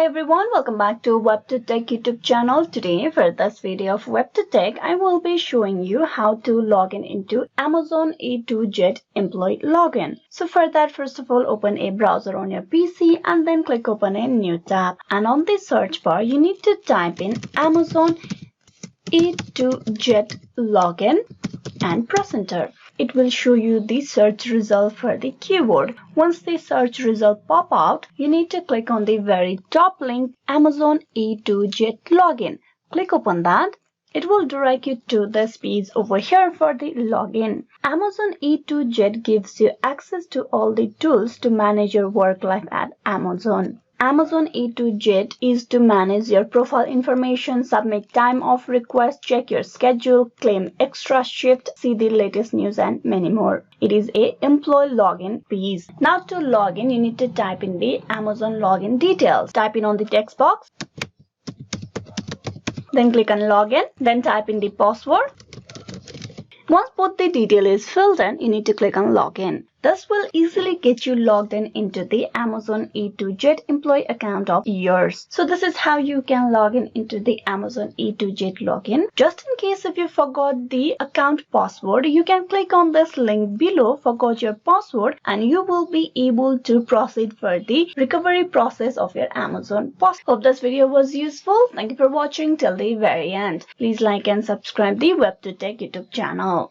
Hi everyone, welcome back to WebToTech YouTube channel. Today for this video of WebToTech, I will be showing you how to log in into Amazon A2Z employee login. So for that, first of all, open a browser on your PC and then click open a new tab. And on the search bar, you need to type in Amazon A2Z login and press enter. It will show you the search result for the keyword. Once the search result pop out, you need to click on the very top link, Amazon A2Z login. Click upon that. It will direct you to this page over here for the login. Amazon A2Z gives you access to all the tools to manage your work life at Amazon. Amazon A2Z is to manage your profile information, submit time off requests, check your schedule, claim extra shift, see the latest news and many more. It is a employee login page. Now to log in, you need to type in the Amazon login details. Type in on the text box. Then click on login. Then type in the password. Once both the detail is filled in, you need to click on login. This will easily get you logged in into the Amazon A2Z employee account of yours. So this is how you can log in into the Amazon A2Z login. Just in case if you forgot the account password, you can click on this link below, forgot your password, and you will be able to proceed for the recovery process of your Amazon password. Hope this video was useful. Thank you for watching till the very end. Please like and subscribe the WebToTech YouTube channel.